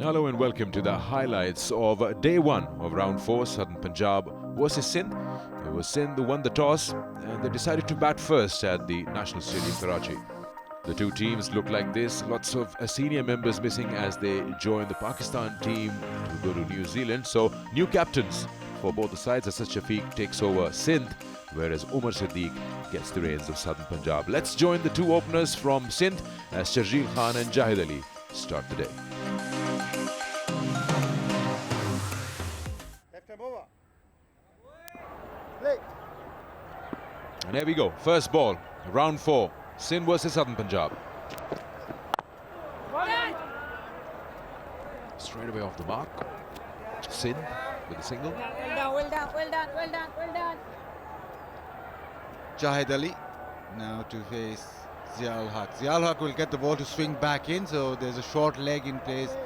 Hello and welcome to the highlights of day one of round 4, Southern Punjab versus Sindh. It was Sindh who won the toss and they decided to bat first at the National Stadium, Karachi. The two teams look like this, lots of senior members missing as they join the Pakistan team to go to New Zealand. So new captains for both the sides as Shafiq takes over Sindh, whereas Umar Siddiq gets the reins of Southern Punjab. Let's join the two openers from Sindh as Sharjeel Khan and Jahid Ali start the day. And here we go, first ball, round 4, Sindh versus Southern Punjab. Straight away off the mark, Sindh with a single. Well done. Jahid Ali now to face Ziaul Haq. Ziaul Haq will get the ball to swing back in, so there's a short leg in place.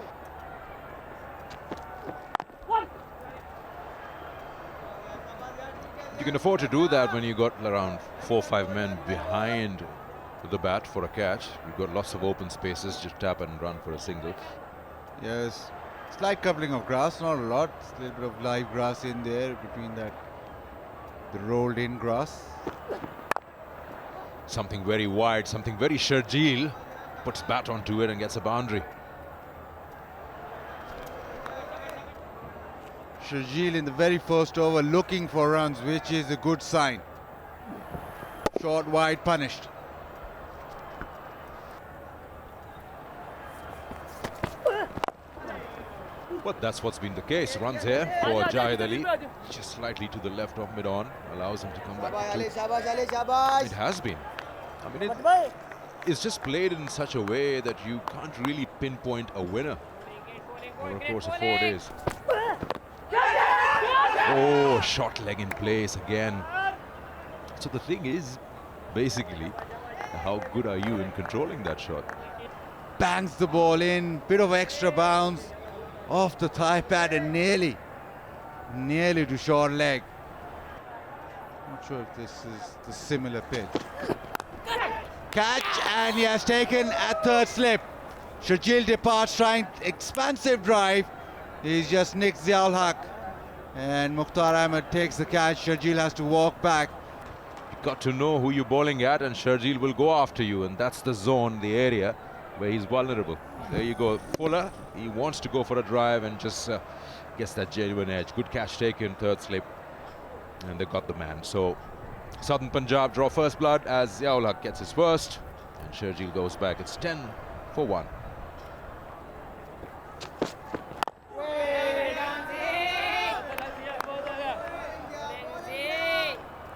You can afford to do that when you got around 4 or 5 men behind the bat for a catch. You've got lots of open spaces, just tap and run for a single. Yes, slight coupling of grass, not a lot. A little bit of live grass in there between that, the rolled in grass. Something very wide, something very Sharjeel, puts bat onto it and gets a boundary. Sharjeel in the very first over looking for runs, which is a good sign. Short, wide, punished. But that's what's been the case. Runs here for Jahid Ali, just slightly to the left of mid-on, allows him to come back to it has been. I mean, it's just played in such a way that you can't really pinpoint a winner over a course of 4 days. Oh, short leg in place again. So the thing is, basically, how good are you in controlling that shot? Bangs the ball in, bit of extra bounce off the thigh pad and nearly to short leg. Not sure if this is the similar pitch. Catch, and he has taken at third slip. Sharjeel departs trying expansive drive. He's just nicked Ziaul Haq. And Mukhtar Ahmed takes the catch. Sharjeel has to walk back. You've got to know who you're bowling at, and Sharjeel will go after you, and that's the zone, the area where he's vulnerable. There you go, Fuller, he wants to go for a drive and just gets that genuine edge. Good catch taken, third slip, and they got the man. So Southern Punjab draw first blood as Ziaul Haq gets his first, and Sharjeel goes back. It's 10 for 1.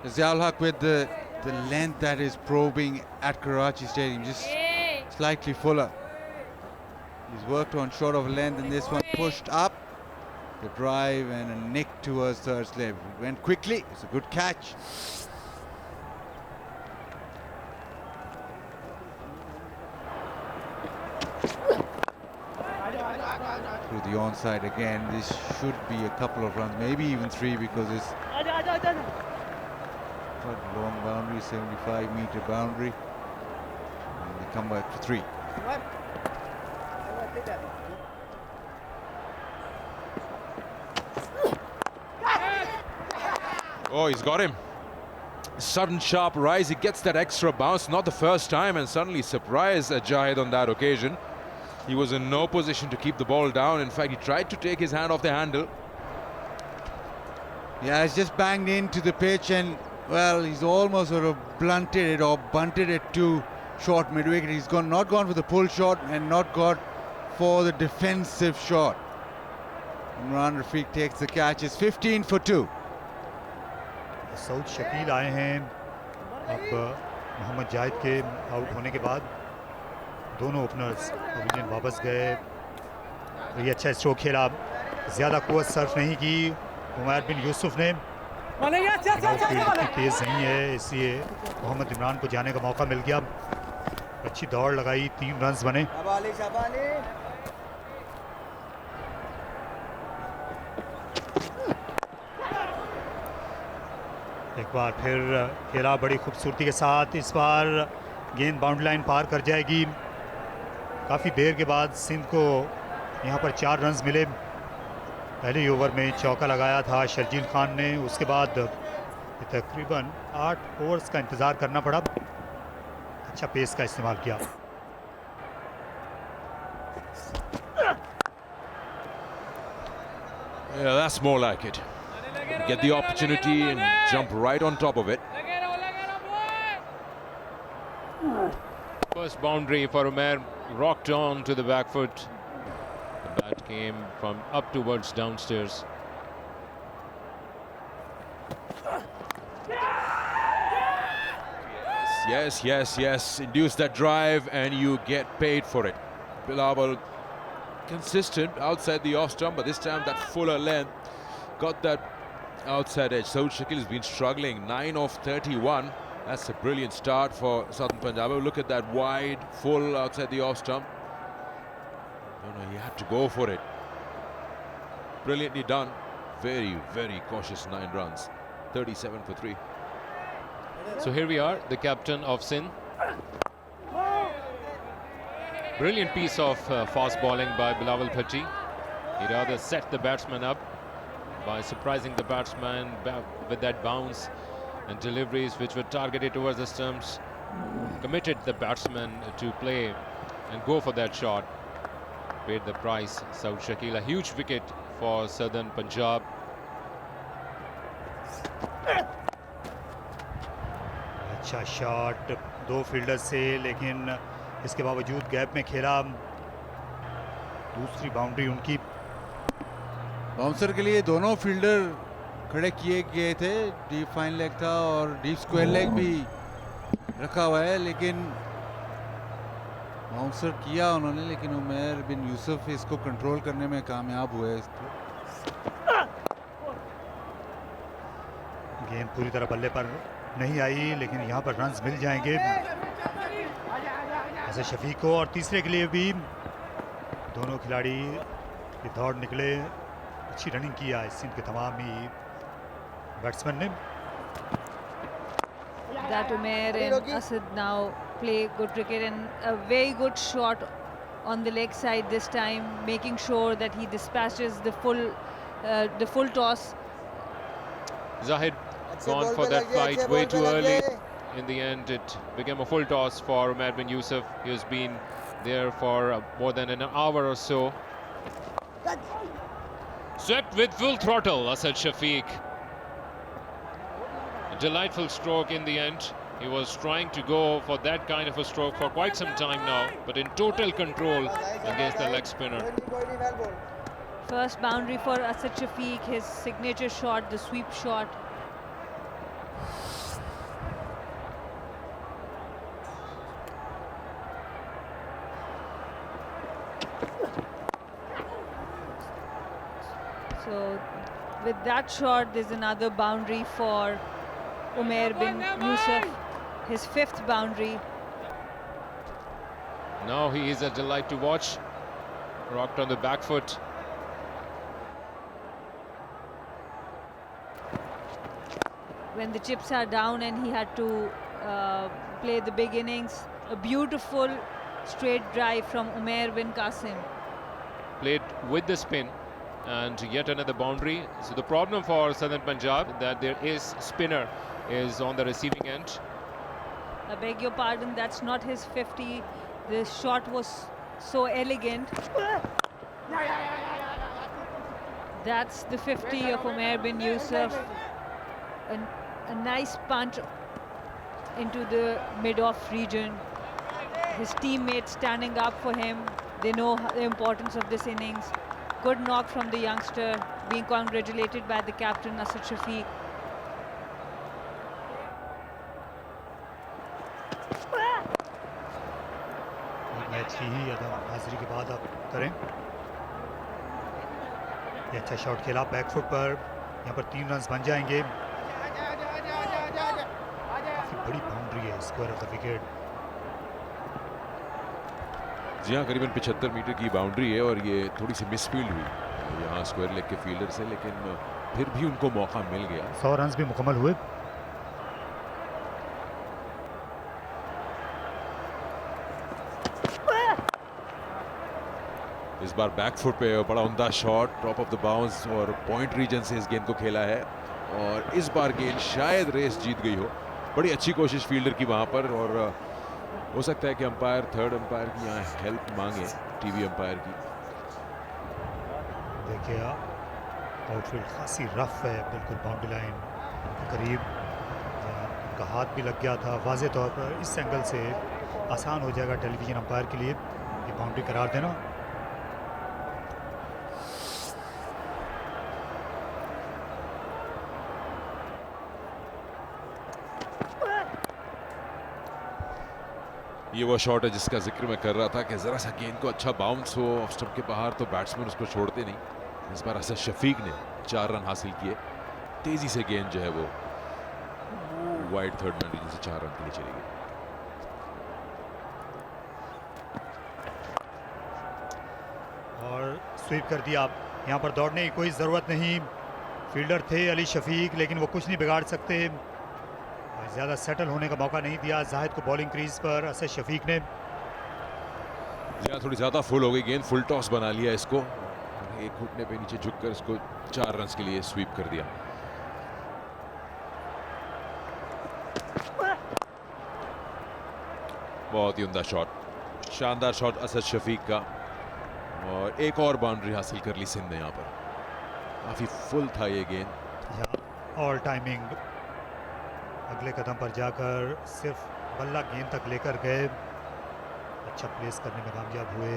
Ziaul Haq with the length that is probing at Karachi Stadium, just slightly fuller. He's worked on short of length, and this one pushed up. The drive and a nick towards third slip. Went quickly, it's a good catch. Through the onside again. This should be a couple of runs, maybe even 3, because it's quite a long boundary, 75-meter boundary. And they come back for 3. Oh, he's got him. Sudden sharp rise, he gets that extra bounce, not the first time, and suddenly surprised Jahid on that occasion. He was in no position to keep the ball down. In fact, he tried to take his hand off the handle. Yeah, it's just banged into the pitch, and well, he's almost sort of blunted it or bunted it to short mid-wicket. He's not gone for the pull shot and not gone for the defensive shot. Imran Rafiq takes the catch. It's 15 for 2. Saud Shakeel आए हैं अब मोहम्मद जाहिद के out होने के बाद दोनों openers pavilion वापस गए। ये अच्छा स्ट्रोक खेला, ज़्यादा कुव्वत सर्फ नहीं की उमैर बिन यूसुफ ने। तेज़ नहीं है, इसलिए मोहम्मद इमरान को जाने का मौका मिल गया। अच्छी दौड़ लगाई, 3 रन्स बने। एक बार फिर खेला बड़ी खूबसूरती के साथ। इस बार गेंद बाउंड्री लाइन पार कर जाएगी। काफ़ी देर के बाद सिंध को यहाँ पर 4 रन्स मिले। पहले ही ओवर में चौका लगाया था शर्जील खान ने, उसके बाद तकरीबन 8 ओवर्स का इंतज़ार करना पड़ा। अच्छा पेस का इस्तेमाल किया। Yeah, that's more like it. Get the opportunity and jump right on top of it. First boundary for Umair, rocked on to the back foot. The bat came from up towards downstairs. Yes. Induce that drive and you get paid for it. Bilawal consistent outside the off stump, but this time that fuller length got that outside edge. Saud Shakil has been struggling. 9 of 31. That's a brilliant start for Southern Punjab. Look at that wide, full outside the off stump. No, he had to go for it. Brilliantly done. Very, very cautious 9 runs. 37 for 3. So here we are, the captain of Sindh. Brilliant piece of fast bowling by Bilawal Bhatti. He rather set the batsman up by surprising the batsman with that bounce and deliveries which were targeted towards the stumps. Committed the batsman to play and go for that shot. Paid the price. Saud Shakil, a huge wicket for Southern Punjab. अच्छा shot 2 fielder से, लेकिन इसके बावजूद gap में खेला। दूसरी boundary उनकी। Bouncer के लिए दोनों फील्डर खड़े किए गए थे। डीप फाइन लेग था और डीप स्क्वायर लेग भी रखा हुआ है, लेकिन बाउंसर किया उन्होंने, लेकिन उमैर बिन यूसुफ इसको कंट्रोल करने में कामयाब हुए। गेंद पूरी तरह बल्ले पर नहीं आई, लेकिन यहाँ पर रन्स मिल जाएंगे ऐसे शफीक को। और तीसरे के लिए भी दोनों खिलाड़ी ये दौड़ निकले। अच्छी रनिंग किया इस सिंध के तमाम ही बैट्समैन ने। That Umair and Asad now play good cricket, and a very good shot on the leg side this time, making sure that he dispatches the full toss. Zahid gone for that flight way too early. In the end, it became a full toss for Umair bin Yusuf. He has been there for more than an hour or so. Swept with full throttle, Asad Shafiq. A delightful stroke in the end. He was trying to go for that kind of a stroke for quite some time now, but in total control against the leg spinner. First boundary for Asad Shafiq, his signature shot, the sweep shot. So with that shot, there's another boundary for Umair bin Yusuf, his 5th boundary. Now he is a delight to watch. Rocked on the back foot. When the chips are down and he had to play the big innings, a beautiful straight drive from Umair bin Qasim. Played with the spin and yet another boundary. So the problem for Southern Punjab that there is spinner is on the receiving end. I beg your pardon, that's not his 50. The shot was so elegant. That's the 50 of Umair bin Yusuf. A nice punch into the mid-off region. His teammates standing up for him. They know the importance of this innings. Good knock from the youngster, being congratulated by the captain Asad Shafiq. Match की ही हाजिरी के बाद आप करें। ये अच्छा shot खेला back foot पर। यहाँ पर 3 रन्स बन जाएंगे। काफी बड़ी बाउंड्री है, स्क्वायर ऑफ द विकेट। जी हाँ, करीबन 75 मीटर की बाउंड्री है और ये थोड़ी सी मिसफील्ड हुई यहाँ स्क्वायर लेग के फील्डर से, लेकिन फिर भी उनको मौका मिल गया। 100 रन्स भी मुकम्मल हुए। This इस बार बैक फुट पे बड़ा उम्दा shot, top of the bounce और पॉइंट रीजन से इस गेंद को खेला है और इस बार गेंद शायद रेस जीत गई हो। बड़ी अच्छी कोशिश फील्डर की वहां पर और हो सकता है कि अंपायर, थर्ड अंपायर की यहाँ हेल्प मांगे, टीवी अंपायर की। देखिए आउटफील्ड खासी रफ है, बिल्कुल बाउंड्री लाइन के करीब, उनका हाथ भी लग गया था। वाज़े तौर पर इस एंगल से आसान हो जाएगा टेलीविजन अंपायर के लिए ये बाउंड्री करार देना। ये वो शॉट है जिसका जिक्र मैं कर रहा था कि जरा सा गेंद को अच्छा बाउंस हो ऑफ स्टंप के बाहर तो बैट्समैन उसको छोड़ते नहीं। इस बार असद शफीक ने 4 रन हासिल किए। तेजी से गेंद जो है वो वाइड थर्ड मैन रीजन से 4 रन के लिए चली गई। और स्वीप कर दिया। यहाँ पर दौड़ने की कोई ज़रूरत नहीं, फील्डर थे अली शफीक, लेकिन वो कुछ नहीं बिगाड़ सकते। ज़्यादा सेटल होने का मौका नहीं दिया जाहिद को बॉलिंग क्रीज पर असद शफीक ने। थोड़ी ज़्यादा फुल हो गई गेंद, फुल टॉस बना लिया इसको, एक घुटने पे नीचे झुककर इसको 4 रन के लिए स्वीप कर दिया। बहुत ही उम्दा शॉट, शानदार शॉट असद शफीक का और एक और बाउंड्री हासिल कर ली सिंध ने यहाँ पर। काफी फुल था ये गेंद। ऑल टाइमिंग, अगले कदम पर जाकर सिर्फ बल्ला गेंद तक लेकर गए, अच्छा प्लेस करने में कामयाब हुए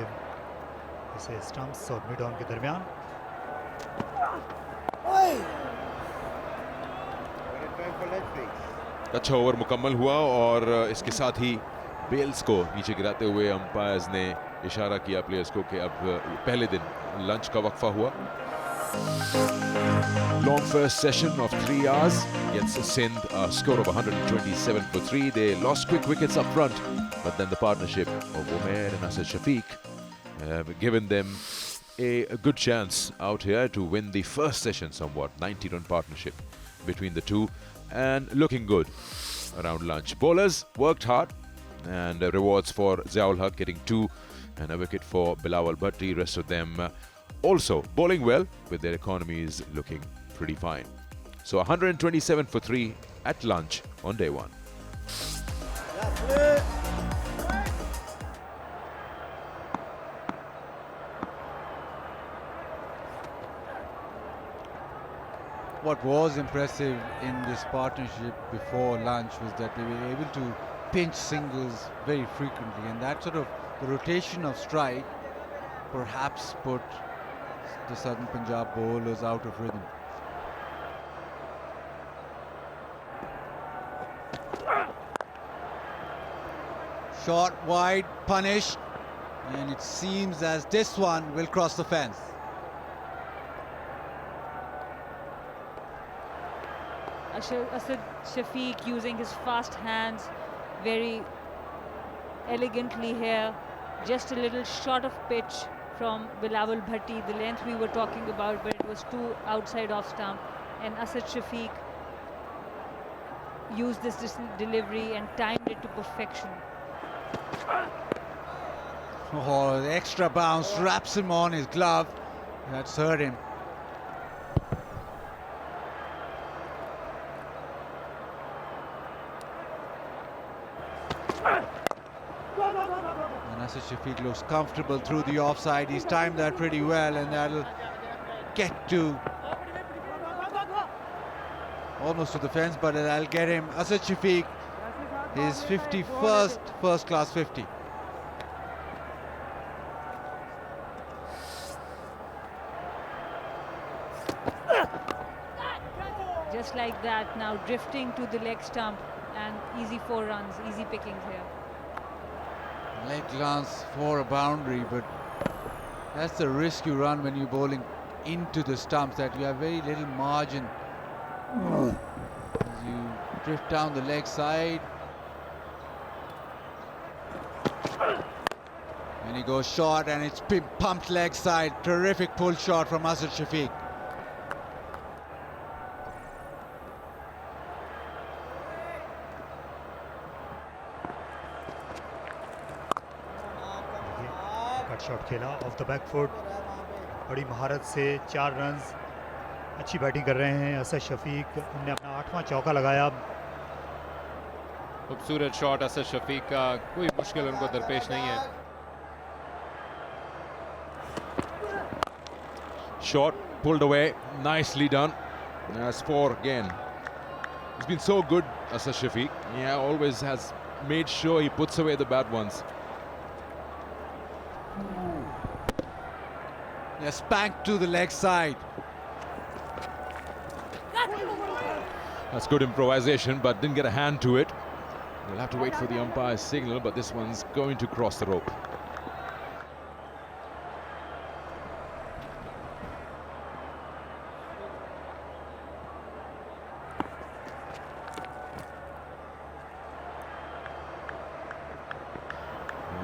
इसे स्टंप्स और मिड ऑन के दरमियान। अच्छा ओवर मुकम्मल हुआ और इसके साथ ही बेल्स को नीचे गिराते हुए अंपायर्स ने इशारा किया प्लेयर्स को कि अब पहले दिन लंच का वक्फा हुआ। Long first session of 3 hours gets Sindh a score of 127 for 3. They lost quick wickets up front, but then the partnership of Umair and Asad Shafiq have given them a good chance out here to win the first session somewhat. 90-run partnership between the two and looking good around lunch. Bowlers worked hard and rewards for Ziaul Haq getting 2 and a wicket for Bilawal Bhatti. Rest of them also bowling well with their economies looking pretty fine. So 127 for 3 at lunch on day 1. What was impressive in this partnership before lunch was that they were able to pinch singles very frequently, and that sort of the rotation of strike perhaps put the Southern Punjab bowlers out of rhythm. Short wide, punished, and it seems as this one will cross the fence. Asad Shafiq using his fast hands very elegantly here. Just a little short of pitch from Bilawal Bhatti, the length we were talking about, but it was too outside off stump. And Asad Shafiq used this delivery and timed it to perfection. Oh, the extra bounce wraps him on his glove. That's hurt him. And Asad Shafiq looks comfortable through the offside. He's timed that pretty well, and that'll get to almost to the fence, but that'll get him. Asad Shafiq, his 51st first-class 50. Just like that, now drifting to the leg stump, and easy 4 runs, easy pickings here. Leg glance for a boundary, but that's the risk you run when you're bowling into the stumps, that you have very little margin as you drift down the leg side. And he goes short, and it's pumped leg side. Terrific pull shot from Asad Shafiq. Shot खेला of the back foot, बड़ी महारत से 4 runs, अच्छी batting कर रहे हैं असद शफीक, उनने अपना 8वां चौका लगाया। खूबसूरत शॉट असद शफीक का, कोई मुश्किल उनको दरपेश नहीं है। Shot pulled away, nicely done. That's 4 again. He's been so good, Asad Shafiq. Yeah, always has made sure he puts away the bad ones. Yeah, spanked to the leg side. That's good improvisation, but didn't get a hand to it. We'll have to wait for the umpire's signal, but this one's going to cross the rope.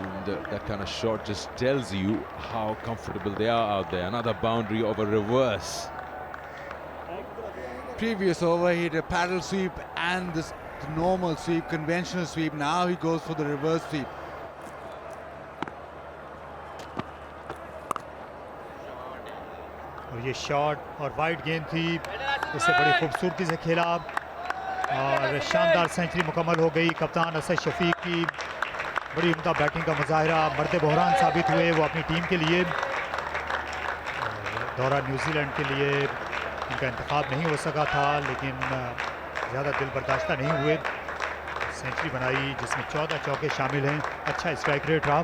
And that kind of shot just tells you how comfortable they are out there. Another boundary of a reverse. Previous over, he had a paddle sweep and the normal sweep, conventional sweep. Now he goes for the reverse sweep. और ये shot और wide गेंद थी, इसे बड़ी खूबसूरती से खेला और शानदार सेंचुरी मुकम्मल हो गई। कप्तान असद शफीक की बड़ी उम्दा बैटिंग का मुजाहरा, मर्द बहरान साबित हुए वो अपनी टीम के लिए। दौरा न्यूजीलैंड के लिए उनका इंतखाब नहीं हो सका था, लेकिन ज़्यादा दिल बर्दाश्ता नहीं हुए, सेंचुरी बनाई जिसमें 14 चौके शामिल हैं। अच्छा स्ट्राइक रेट रहा,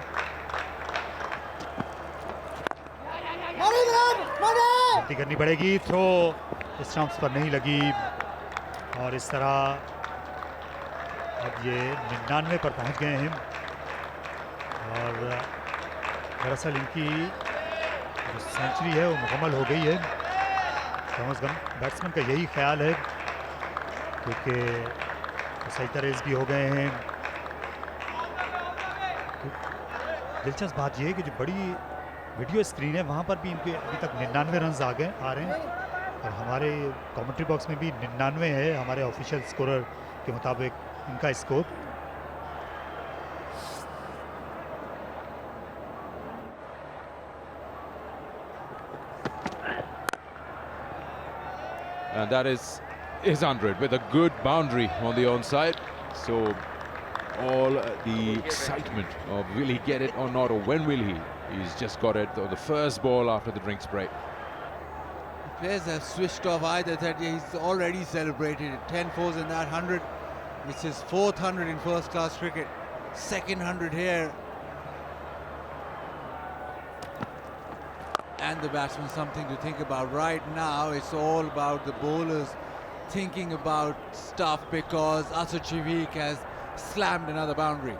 गलती करनी पड़ेगी, थ्रो स्टंप्स पर नहीं लगी और इस तरह अब ये 99 पर पहुंच गए हैं। और दरअसल इनकी जो सेंचुरी है वो मुकम्मल हो गई है। कम अज़ कम बैट्समैन का यही ख्याल है, क्योंकि सही तरह भी हो गए हैं। दिलचस्प बात यह है कि जो बड़ी वीडियो स्क्रीन है वहाँ पर भी इनके अभी तक 99 रन आ रहे हैं और हमारे कमेंट्री बॉक्स में भी 99 है हमारे ऑफिशियल स्कोरर के मुताबिक इनका score. And that is 100 with a good boundary on the onside. So all the excitement of will he get it or not, or when will he? He's just got it on the first ball after the drink spray. The players have switched off either. That he's already celebrated it. 10 fours in that 100. It's his 4th 100 in first class cricket. 2nd 100 here. And the batsman, something to think about right now. It's all about the bowlers thinking about stuff, because Asad Shafiq has slammed another boundary.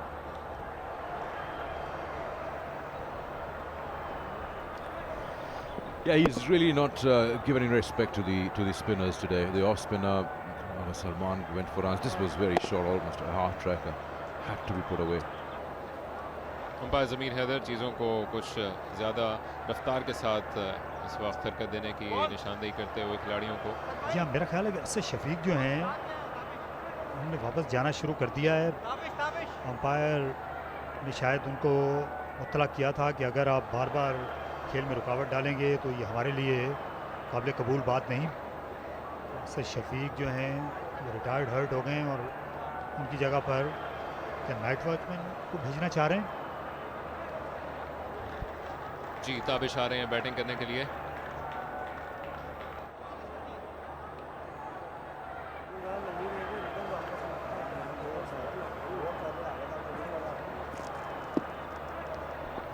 Yeah, he's really not given any respect to the spinners today. The off spinner Salman went for runs. This was very short, almost a half tracker. Had to be put away. Umpire Zameer Haider चीज़ों को कुछ ज़्यादा रफ्तार के साथ इस वक्त हरकत देने की निशानदेही करते हुए खिलाड़ियों को। जी हाँ, मेरा ख्याल है कि असद शफीक जो हैं उन्होंने वापस जाना शुरू कर दिया है। अंपायर ने शायद उनको मुत्तला किया था कि अगर आप बार बार खेल में रुकावट डालेंगे तो ये हमारे लिए काबिल कबूल बात नहीं। असद शफीक जो हैं वो रिटायर्ड हर्ट हो गए हैं और उनकी जगह पर क्या नाइट वॉचमैन को भेजना चाह रहे हैं। जी, ताबिश आ रहे हैं बैटिंग करने के लिए।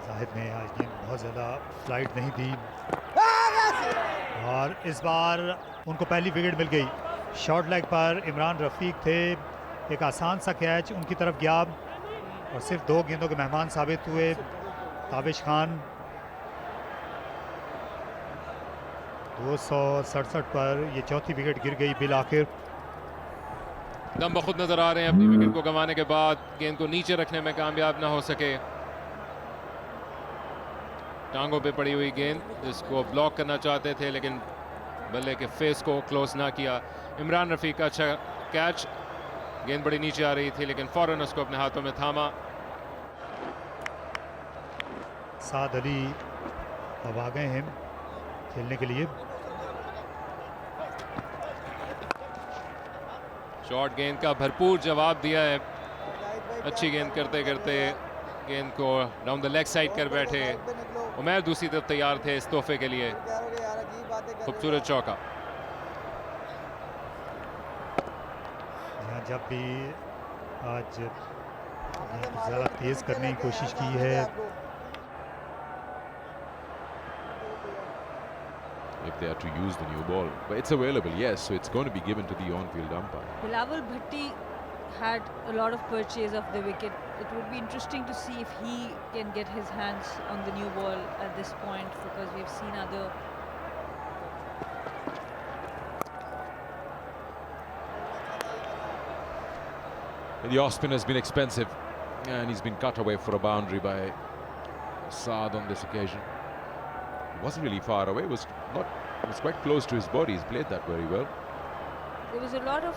जाहिद ने आज गेंद बहुत ज़्यादा फ्लाइट नहीं दी और इस बार उनको पहली विकेट मिल गई। शॉर्ट लेग पर इमरान रफ़ीक थे, एक आसान सा कैच उनकी तरफ गया और सिर्फ 2 गेंदों के मेहमान साबित हुए ताबिश खान। 267 पर ये चौथी विकेट गिर गई बिल आखिर। दम बखुद नजर आ रहे हैं अपनी विकेट को गंवाने के बाद, गेंद को नीचे रखने में कामयाब ना हो सके। टांगों पे पड़ी हुई गेंद, इसको ब्लॉक करना चाहते थे लेकिन बल्ले के फेस को क्लोज ना किया। इमरान रफ़ीक का अच्छा कैच, गेंद बड़ी नीचे आ रही थी लेकिन फौरन उसको अपने हाथों में थामा। साद अली अब आ गए हैं खेलने के लिए। शॉर्ट गेंद का भरपूर जवाब दिया है। अच्छी गेंद करते करते गेंद को डाउन द लेग साइड कर बैठे। उमैर दूसरी तरफ तैयार थे इस तोहफे के लिए। खूबसूरत चौका। यहाँ जब भी आज ज़्यादा तेज़ करने की कोशिश की है। If they are to use the new ball, but it's available, yes, so it's going to be given to the on-field umpire. Bilawal Bhatti had a lot of purchase of the wicket. It would be interesting to see if he can get his hands on the new ball at this point, because we've seen other. The off-spin has been expensive, and he's been cut away for a boundary by Saad on this occasion. It wasn't really far away, it was quite close to his body. He's played that very well. There was a lot of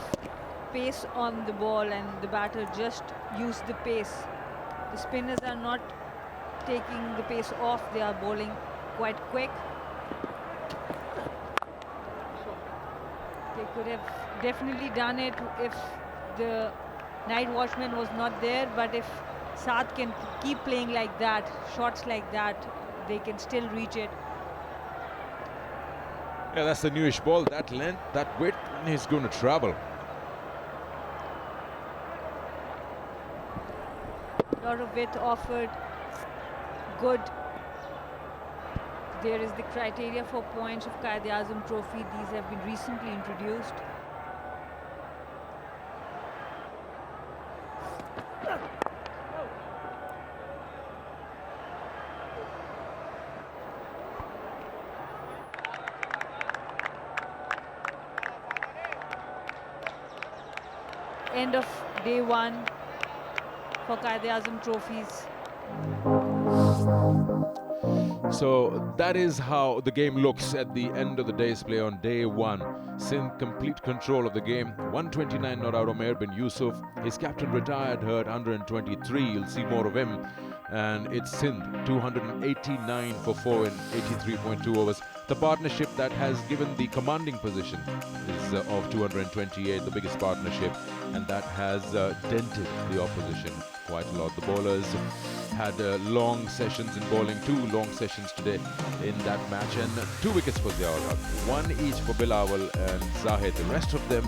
pace on the ball, and the batter just used the pace. The spinners are not taking the pace off, they are bowling quite quick. They could have definitely done it if the night watchman was not there, but if Saad can keep playing like that, shots like that, they can still reach it. Yeah, that's the newish ball. That length, that width, he's going to travel. A lot of width offered. Good. There is the criteria for points of QeA trophy. These have been recently introduced. End of day one for QeA trophies. So that is how the game looks at the end of the day's play on day one. Sindh complete control of the game. 129 not out. Umair bin Yusuf. His captain retired, hurt 123. You'll see more of him. And it's Sindh 289 for 4 in 83.2 overs. The partnership that has given the commanding position is of 228, the biggest partnership, and that has dented the opposition quite a lot. The bowlers had long sessions in bowling, 2 long sessions today in that match, and 2 wickets for Ziaul Haq, 1 each for Bilawal and Zahid. The rest of them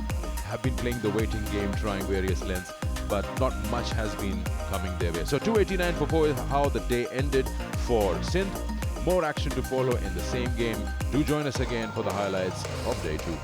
have been playing the waiting game, trying various lengths, but not much has been coming their way. So 289 for 4 is how the day ended for Sindh. More action to follow in the same game. Do join us again for the highlights of day 2.